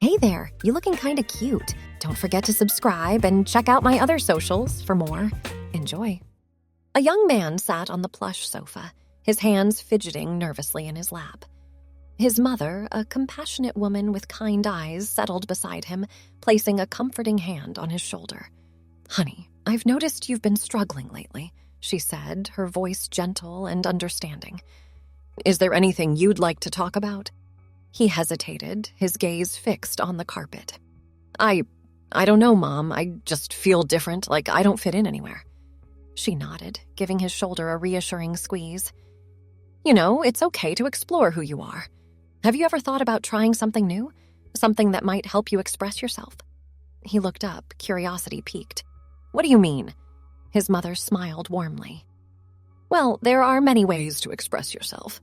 Hey there, you looking kinda cute. Don't forget to subscribe and check out my other socials for more. Enjoy. A young man sat on the plush sofa, his hands fidgeting nervously in his lap. His mother, a compassionate woman with kind eyes, settled beside him, placing a comforting hand on his shoulder. "Honey, I've noticed you've been struggling lately," she said, her voice gentle and understanding. "Is there anything you'd like to talk about?" He hesitated, his gaze fixed on the carpet. I don't know, Mom. I just feel different, like I don't fit in anywhere." She nodded, giving his shoulder a reassuring squeeze. "You know, it's okay to explore who you are. Have you ever thought about trying something new? Something that might help you express yourself?" He looked up, curiosity piqued. "What do you mean?" His mother smiled warmly. "Well, there are many ways to express yourself.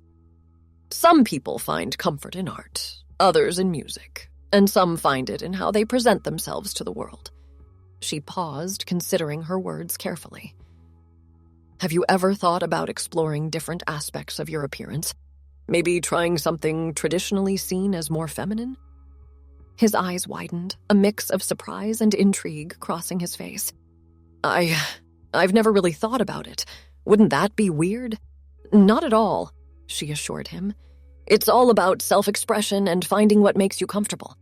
Some people find comfort in art, others in music, and some find it in how they present themselves to the world." She paused, considering her words carefully. "Have you ever thought about exploring different aspects of your appearance? Maybe trying something traditionally seen as more feminine?" His eyes widened, a mix of surprise and intrigue crossing his face. I've never really thought about it. Wouldn't that be weird?" "Not at all," she assured him. "It's all about self-expression and finding what makes you comfortable.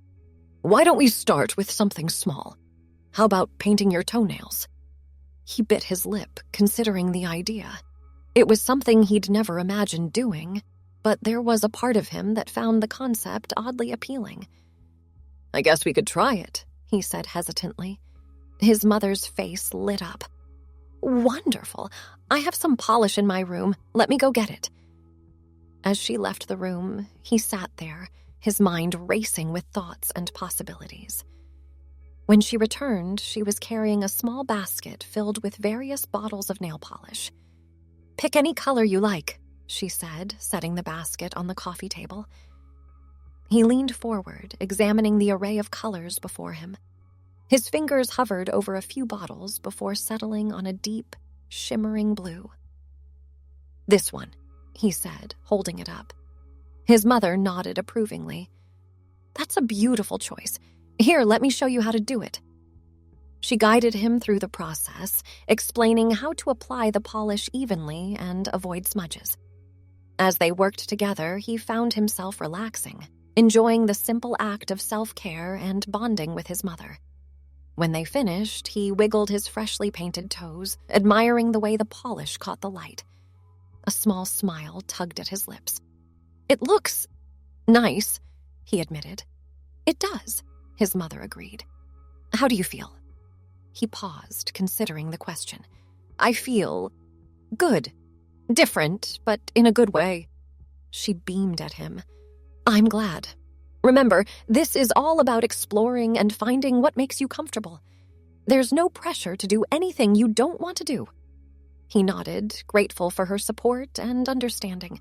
Why don't we start with something small? How about painting your toenails?" He bit his lip, considering the idea. It was something he'd never imagined doing, but there was a part of him that found the concept oddly appealing. "I guess we could try it," he said hesitantly. His mother's face lit up. "Wonderful. I have some polish in my room. Let me go get it." As she left the room, he sat there, his mind racing with thoughts and possibilities. When she returned, she was carrying a small basket filled with various bottles of nail polish. "Pick any color you like," she said, setting the basket on the coffee table. He leaned forward, examining the array of colors before him. His fingers hovered over a few bottles before settling on a deep, shimmering blue. "This one," he said, holding it up. His mother nodded approvingly. "That's a beautiful choice. Here, let me show you how to do it." She guided him through the process, explaining how to apply the polish evenly and avoid smudges. As they worked together, he found himself relaxing, enjoying the simple act of self-care and bonding with his mother. When they finished, he wiggled his freshly painted toes, admiring the way the polish caught the light. A small smile tugged at his lips. "It looks nice," he admitted. "It does," his mother agreed. "How do you feel?" He paused, considering the question. "I feel good. Different, but in a good way." She beamed at him. "I'm glad. Remember, this is all about exploring and finding what makes you comfortable. There's no pressure to do anything you don't want to do." He nodded, grateful for her support and understanding.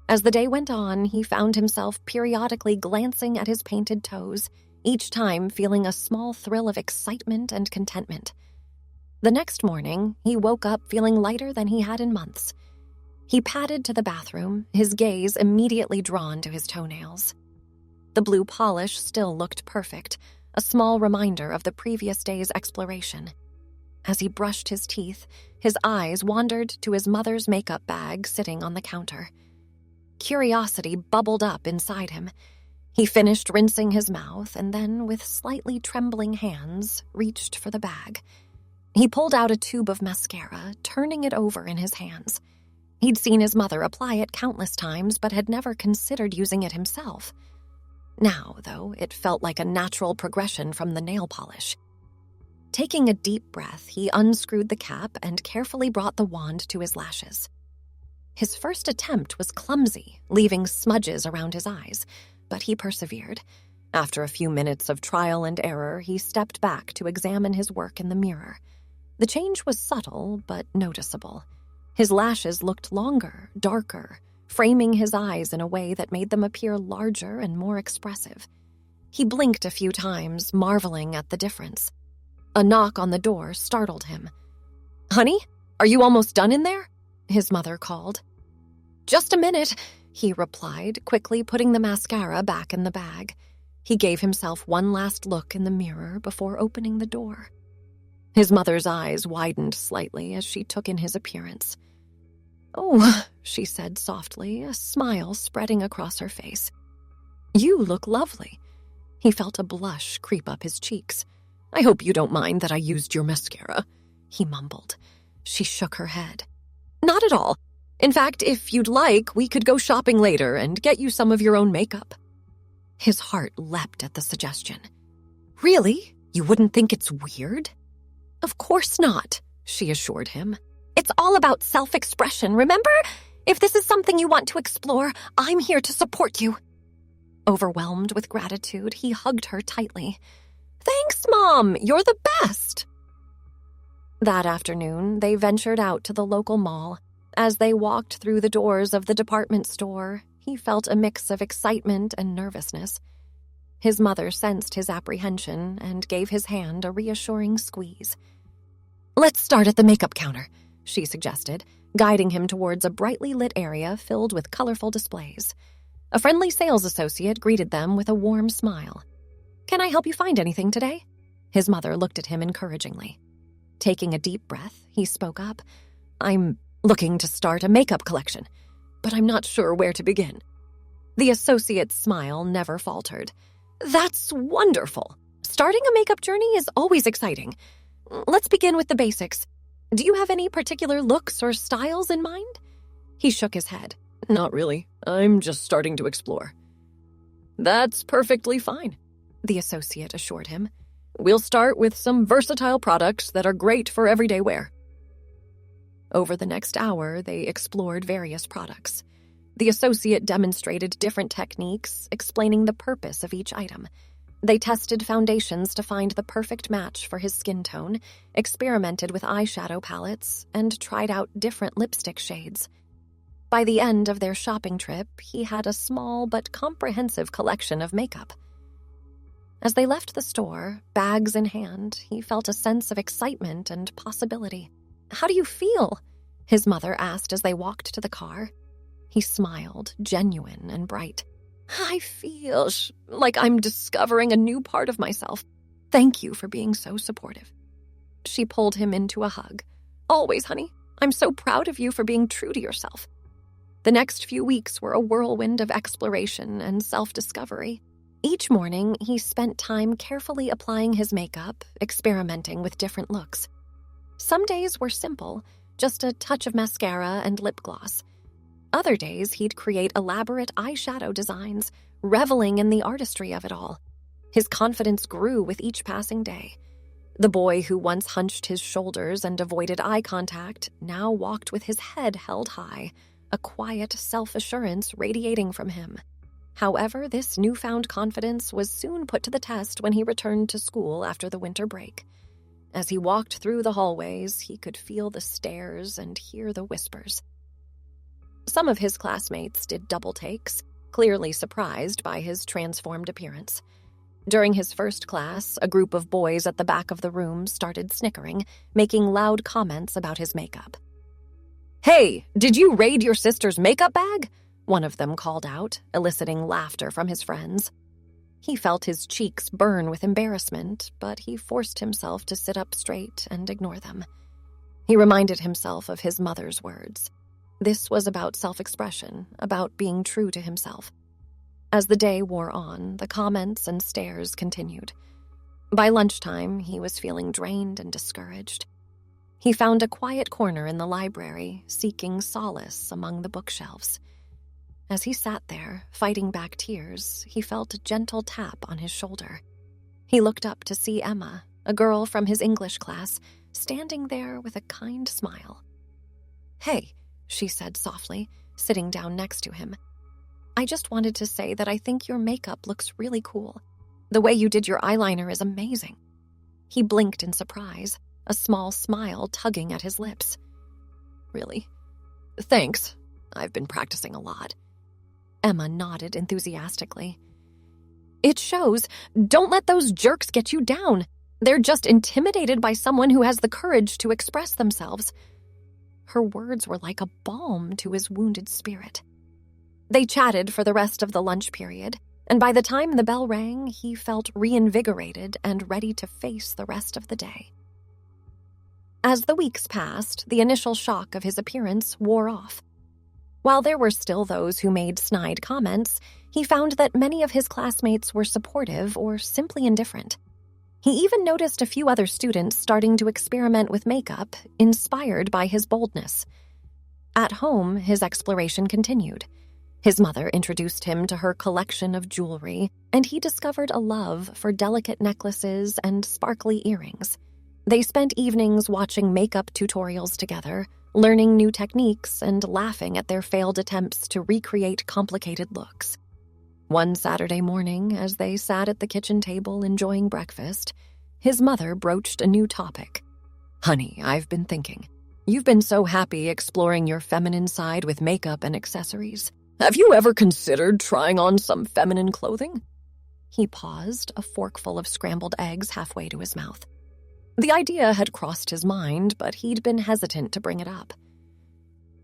As the day went on, he found himself periodically glancing at his painted toes, each time feeling a small thrill of excitement and contentment. The next morning, he woke up feeling lighter than he had in months. He padded to the bathroom, his gaze immediately drawn to his toenails. The blue polish still looked perfect, a small reminder of the previous day's exploration. As he brushed his teeth, his eyes wandered to his mother's makeup bag sitting on the counter. Curiosity bubbled up inside him. He finished rinsing his mouth and then, with slightly trembling hands, reached for the bag. He pulled out a tube of mascara, turning it over in his hands. He'd seen his mother apply it countless times, but had never considered using it himself. Now, though, it felt like a natural progression from the nail polish. Taking a deep breath, he unscrewed the cap and carefully brought the wand to his lashes. His first attempt was clumsy, leaving smudges around his eyes, but he persevered. After a few minutes of trial and error, he stepped back to examine his work in the mirror. The change was subtle, but noticeable. His lashes looked longer, darker, framing his eyes in a way that made them appear larger and more expressive. He blinked a few times, marveling at the difference. A knock on the door startled him. "Honey, are you almost done in there?" his mother called. "Just a minute," he replied, quickly putting the mascara back in the bag. He gave himself one last look in the mirror before opening the door. His mother's eyes widened slightly as she took in his appearance. "Oh," she said softly, a smile spreading across her face. "You look lovely." He felt a blush creep up his cheeks. "I hope you don't mind that I used your mascara," he mumbled. She shook her head. "Not at all. In fact, if you'd like, we could go shopping later and get you some of your own makeup." His heart leapt at the suggestion. "Really? You wouldn't think it's weird?" "Of course not," she assured him. "It's all about self-expression, remember? If this is something you want to explore, I'm here to support you." Overwhelmed with gratitude, he hugged her tightly. "Thanks, Mom. You're the best." That afternoon, they ventured out to the local mall. As they walked through the doors of the department store, he felt a mix of excitement and nervousness. His mother sensed his apprehension and gave his hand a reassuring squeeze. "Let's start at the makeup counter," she suggested, guiding him towards a brightly lit area filled with colorful displays. A friendly sales associate greeted them with a warm smile. "Can I help you find anything today?" His mother looked at him encouragingly. Taking a deep breath, he spoke up. "I'm looking to start a makeup collection, but I'm not sure where to begin." The associate's smile never faltered. "That's wonderful. Starting a makeup journey is always exciting. Let's begin with the basics. Do you have any particular looks or styles in mind?" He shook his head. "Not really. I'm just starting to explore." "That's perfectly fine," the associate assured him. "We'll start with some versatile products that are great for everyday wear." Over the next hour, they explored various products. The associate demonstrated different techniques, explaining the purpose of each item. They tested foundations to find the perfect match for his skin tone, experimented with eyeshadow palettes, and tried out different lipstick shades. By the end of their shopping trip, he had a small but comprehensive collection of makeup. As they left the store, bags in hand, he felt a sense of excitement and possibility. "How do you feel?" his mother asked as they walked to the car. He smiled, genuine and bright. "I feel like I'm discovering a new part of myself. Thank you for being so supportive." She pulled him into a hug. "Always, honey. I'm so proud of you for being true to yourself." The next few weeks were a whirlwind of exploration and self-discovery. Each morning, he spent time carefully applying his makeup, experimenting with different looks. Some days were simple, just a touch of mascara and lip gloss. Other days, he'd create elaborate eyeshadow designs, reveling in the artistry of it all. His confidence grew with each passing day. The boy who once hunched his shoulders and avoided eye contact now walked with his head held high, a quiet self-assurance radiating from him. However, this newfound confidence was soon put to the test when he returned to school after the winter break. As he walked through the hallways, he could feel the stares and hear the whispers. Some of his classmates did double takes, clearly surprised by his transformed appearance. During his first class, a group of boys at the back of the room started snickering, making loud comments about his makeup. "Hey, did you raid your sister's makeup bag?" one of them called out, eliciting laughter from his friends. He felt his cheeks burn with embarrassment, but he forced himself to sit up straight and ignore them. He reminded himself of his mother's words. This was about self-expression, about being true to himself. As the day wore on, the comments and stares continued. By lunchtime, he was feeling drained and discouraged. He found a quiet corner in the library, seeking solace among the bookshelves. As he sat there, fighting back tears, he felt a gentle tap on his shoulder. He looked up to see Emma, a girl from his English class, standing there with a kind smile. "Hey," she said softly, sitting down next to him. "I just wanted to say that I think your makeup looks really cool. The way you did your eyeliner is amazing." He blinked in surprise, a small smile tugging at his lips. "Really? Thanks. I've been practicing a lot." Emma nodded enthusiastically. "It shows. Don't let those jerks get you down. They're just intimidated by someone who has the courage to express themselves." Her words were like a balm to his wounded spirit. They chatted for the rest of the lunch period. and by the time the bell rang, he felt reinvigorated and ready to face the rest of the day. As the weeks passed, the initial shock of his appearance wore off. While there were still those who made snide comments, he found that many of his classmates were supportive or simply indifferent. He even noticed a few other students starting to experiment with makeup, inspired by his boldness. At home, his exploration continued. His mother introduced him to her collection of jewelry, and he discovered a love for delicate necklaces and sparkly earrings. They spent evenings watching makeup tutorials together, learning new techniques and laughing at their failed attempts to recreate complicated looks. One Saturday morning, as they sat at the kitchen table enjoying breakfast, his mother broached a new topic. "Honey, I've been thinking. You've been so happy exploring your feminine side with makeup and accessories. Have you ever considered trying on some feminine clothing?" He paused, a forkful of scrambled eggs halfway to his mouth. The idea had crossed his mind, but he'd been hesitant to bring it up.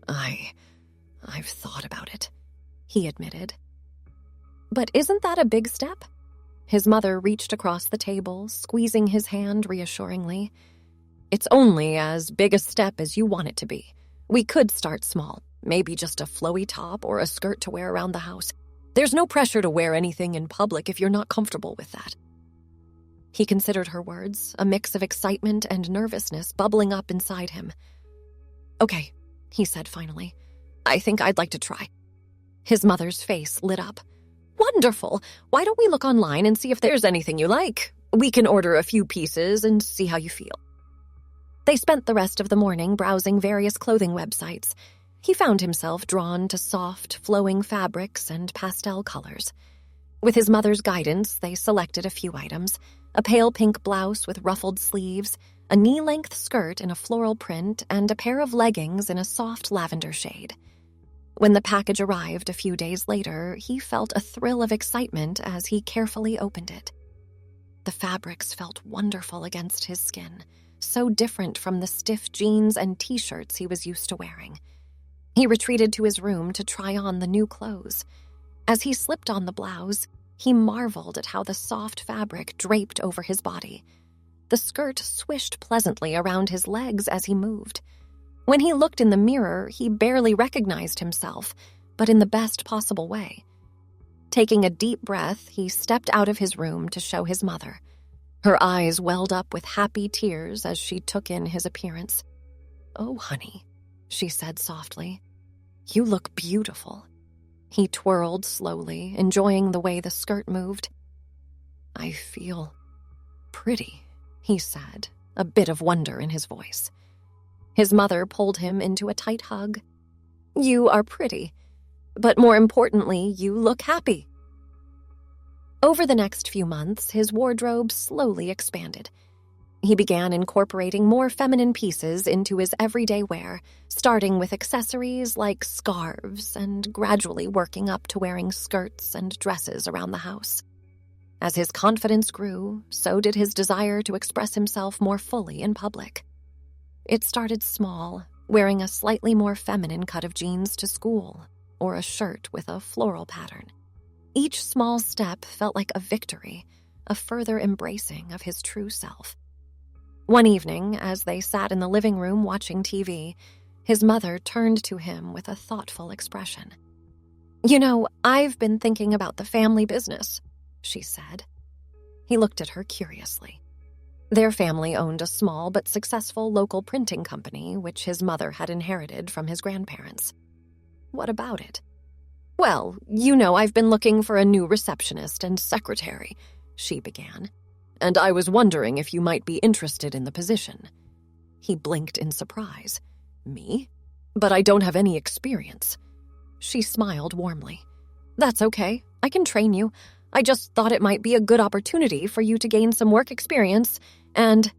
I've thought about it," he admitted. "But isn't that a big step?" His mother reached across the table, squeezing his hand reassuringly. "It's only as big a step as you want it to be. We could start small, maybe just a flowy top or a skirt to wear around the house. There's no pressure to wear anything in public if you're not comfortable with that." He considered her words, a mix of excitement and nervousness bubbling up inside him. "Okay," he said finally. "I think I'd like to try." His mother's face lit up. "Wonderful! Why don't we look online and see if there's anything you like? We can order a few pieces and see how you feel." They spent the rest of the morning browsing various clothing websites. He found himself drawn to soft, flowing fabrics and pastel colors. With his mother's guidance, they selected a few items: a pale pink blouse with ruffled sleeves, a knee-length skirt in a floral print, and a pair of leggings in a soft lavender shade. When the package arrived a few days later, he felt a thrill of excitement as he carefully opened it. The fabrics felt wonderful against his skin, so different from the stiff jeans and t-shirts he was used to wearing. He retreated to his room to try on the new clothes. As he slipped on the blouse, he marveled at how the soft fabric draped over his body. The skirt swished pleasantly around his legs as he moved. When he looked in the mirror, he barely recognized himself, but in the best possible way. Taking a deep breath, he stepped out of his room to show his mother. Her eyes welled up with happy tears as she took in his appearance. "Oh, honey," she said softly, "you look beautiful." He twirled slowly, enjoying the way the skirt moved. "I feel pretty," he said, a bit of wonder in his voice. His mother pulled him into a tight hug. "You are pretty, but more importantly, you look happy." Over the next few months, his wardrobe slowly expanded. He began incorporating more feminine pieces into his everyday wear, starting with accessories like scarves and gradually working up to wearing skirts and dresses around the house. As his confidence grew, so did his desire to express himself more fully in public. It started small, wearing a slightly more feminine cut of jeans to school, or a shirt with a floral pattern. Each small step felt like a victory, a further embracing of his true self. One evening, as they sat in the living room watching TV, his mother turned to him with a thoughtful expression. "You know, I've been thinking about the family business," she said. He looked at her curiously. Their family owned a small but successful local printing company, which his mother had inherited from his grandparents. "What about it?" "Well, you know, I've been looking for a new receptionist and secretary," she began, "and I was wondering if you might be interested in the position." He blinked in surprise. "Me? But I don't have any experience." She smiled warmly. "That's okay. I can train you. I just thought it might be a good opportunity for you to gain some work experience, and—"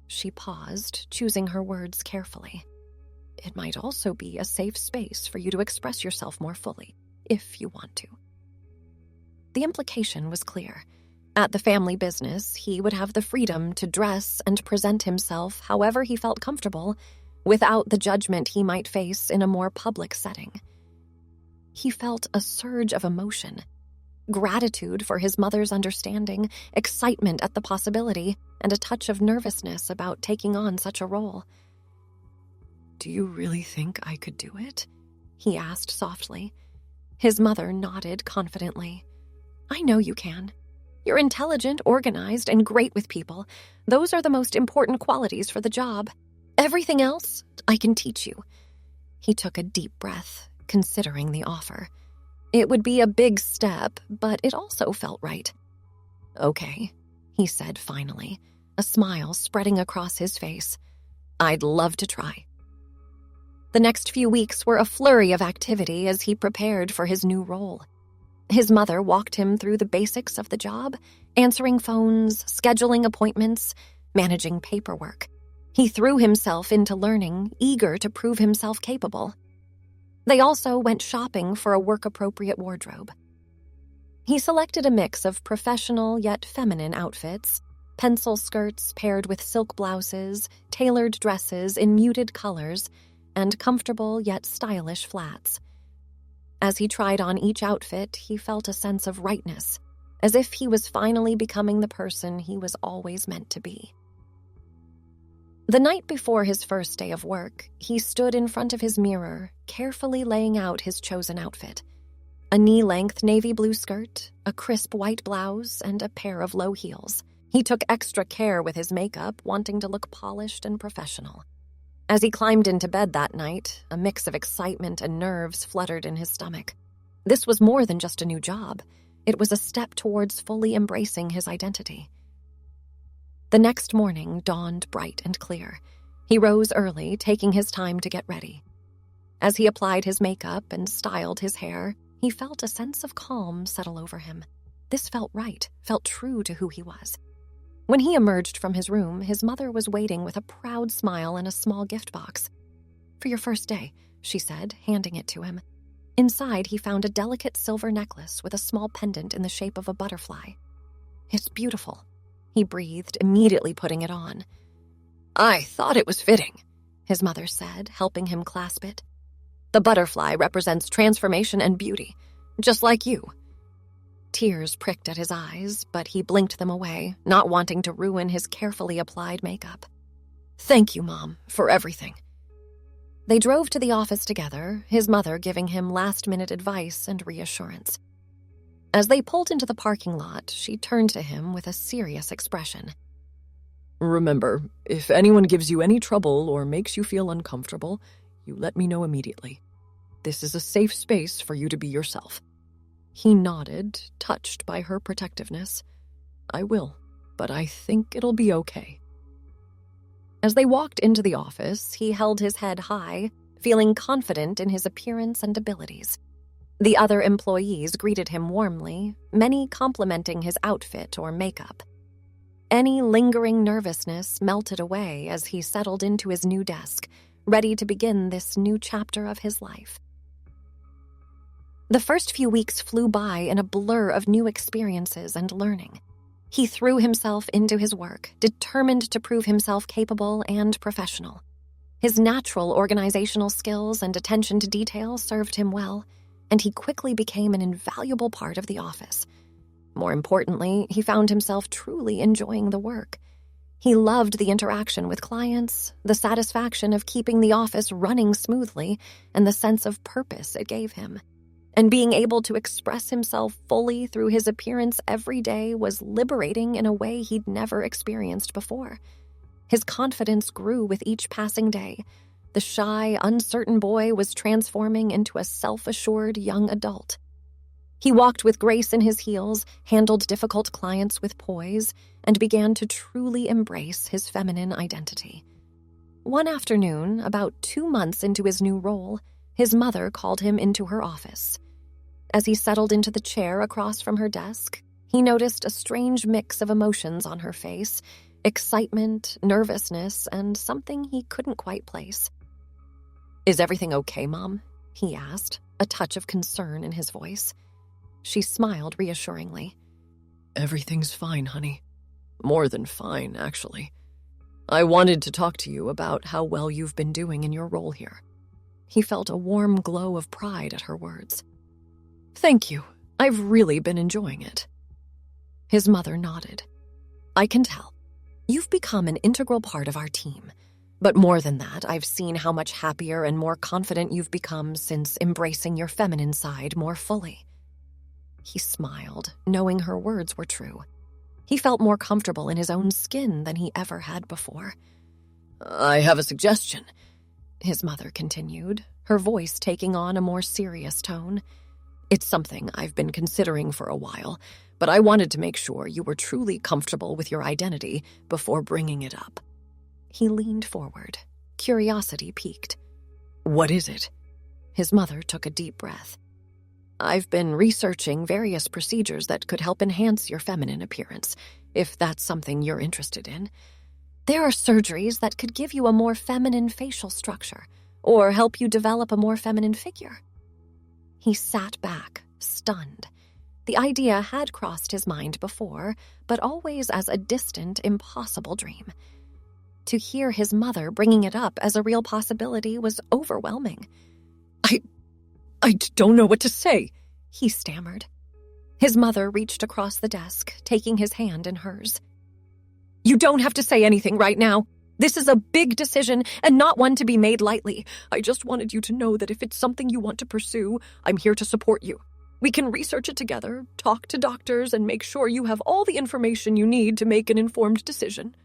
She paused, choosing her words carefully. "It might also be a safe space for you to express yourself more fully, if you want to." The implication was clear. At the family business, he would have the freedom to dress and present himself however he felt comfortable, without the judgment he might face in a more public setting. He felt a surge of emotion. gratitude for his mother's understanding, excitement at the possibility, and a touch of nervousness about taking on such a role. "Do you really think I could do it?" he asked softly. His mother nodded confidently. "I know you can. You're intelligent, organized, and great with people. Those are the most important qualities for the job. Everything else, I can teach you." He took a deep breath, considering the offer. It would be a big step, but it also felt right. "Okay," he said finally, a smile spreading across his face. "I'd love to try." The next few weeks were a flurry of activity as he prepared for his new role. His mother walked him through the basics of the job, answering phones, scheduling appointments, managing paperwork. He threw himself into learning, eager to prove himself capable. They also went shopping for a work-appropriate wardrobe. He selected a mix of professional yet feminine outfits, pencil skirts paired with silk blouses, tailored dresses in muted colors, and comfortable yet stylish flats. As he tried on each outfit, he felt a sense of rightness, as if he was finally becoming the person he was always meant to be. The night before his first day of work, he stood in front of his mirror, carefully laying out his chosen outfit. A knee-length navy blue skirt, a crisp white blouse, and a pair of low heels. He took extra care with his makeup, wanting to look polished and professional. As he climbed into bed that night, a mix of excitement and nerves fluttered in his stomach. This was more than just a new job. It was a step towards fully embracing his identity. The next morning dawned bright and clear. He rose early, taking his time to get ready. As he applied his makeup and styled his hair, he felt a sense of calm settle over him. This felt right, felt true to who he was. When he emerged from his room, his mother was waiting with a proud smile and a small gift box. "For your first day," she said, handing it to him. Inside, he found a delicate silver necklace with a small pendant in the shape of a butterfly. "It's beautiful," he breathed, immediately putting it on. "I thought it was fitting," his mother said, helping him clasp it. "The butterfly represents transformation and beauty, just like you." Tears pricked at his eyes, but he blinked them away, not wanting to ruin his carefully applied makeup. "Thank you, Mom, for everything." They drove to the office together, his mother giving him last-minute advice and reassurance. As they pulled into the parking lot, she turned to him with a serious expression. "Remember, if anyone gives you any trouble or makes you feel uncomfortable, you let me know immediately. This is a safe space for you to be yourself." He nodded, touched by her protectiveness. "I will, but I think it'll be okay." As they walked into the office, he held his head high, feeling confident in his appearance and abilities. The other employees greeted him warmly, many complimenting his outfit or makeup. Any lingering nervousness melted away as he settled into his new desk, ready to begin this new chapter of his life. The first few weeks flew by in a blur of new experiences and learning. He threw himself into his work, determined to prove himself capable and professional. His natural organizational skills and attention to detail served him well, and he quickly became an invaluable part of the office. More importantly, he found himself truly enjoying the work. He loved the interaction with clients, the satisfaction of keeping the office running smoothly, and the sense of purpose it gave him. And being able to express himself fully through his appearance every day was liberating in a way he'd never experienced before. His confidence grew with each passing day. The shy, uncertain boy was transforming into a self-assured young adult. He walked with grace in his heels, handled difficult clients with poise, and began to truly embrace his feminine identity. One afternoon, about 2 months into his new role, his mother called him into her office. As he settled into the chair across from her desk, he noticed a strange mix of emotions on her face, excitement, nervousness, and something he couldn't quite place. "Is everything okay, Mom?" he asked, a touch of concern in his voice. She smiled reassuringly. "Everything's fine, honey. More than fine, actually. I wanted to talk to you about how well you've been doing in your role here." He felt a warm glow of pride at her words. "Thank you. I've really been enjoying it." His mother nodded. "I can tell. You've become an integral part of our team. But more than that, I've seen how much happier and more confident you've become since embracing your feminine side more fully." He smiled, knowing her words were true. He felt more comfortable in his own skin than he ever had before. "I have a suggestion," his mother continued, her voice taking on a more serious tone. "It's something I've been considering for a while, but I wanted to make sure you were truly comfortable with your identity before bringing it up." He leaned forward, curiosity piqued. "What is it?" His mother took a deep breath. "I've been researching various procedures that could help enhance your feminine appearance, if that's something you're interested in. There are surgeries that could give you a more feminine facial structure, or help you develop a more feminine figure." He sat back, stunned. The idea had crossed his mind before, but always as a distant, impossible dream. To hear his mother bringing it up as a real possibility was overwhelming. I don't know what to say," he stammered. His mother reached across the desk, taking his hand in hers. "You don't have to say anything right now. This is a big decision and not one to be made lightly. I just wanted you to know that if it's something you want to pursue, I'm here to support you. We can research it together, talk to doctors, and make sure you have all the information you need to make an informed decision."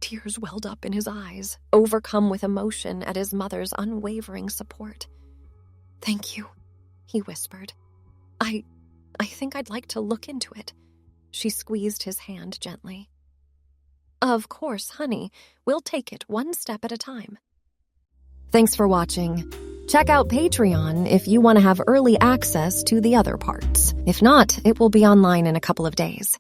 Tears welled up in his eyes, overcome with emotion at his mother's unwavering support. "Thank you," he whispered. I think I'd like to look into it." She squeezed his hand gently. "Of course, honey. We'll take it one step at a time." Thanks for watching. Check out Patreon if you want to have early access to the other parts. If not, it will be online in a couple of days.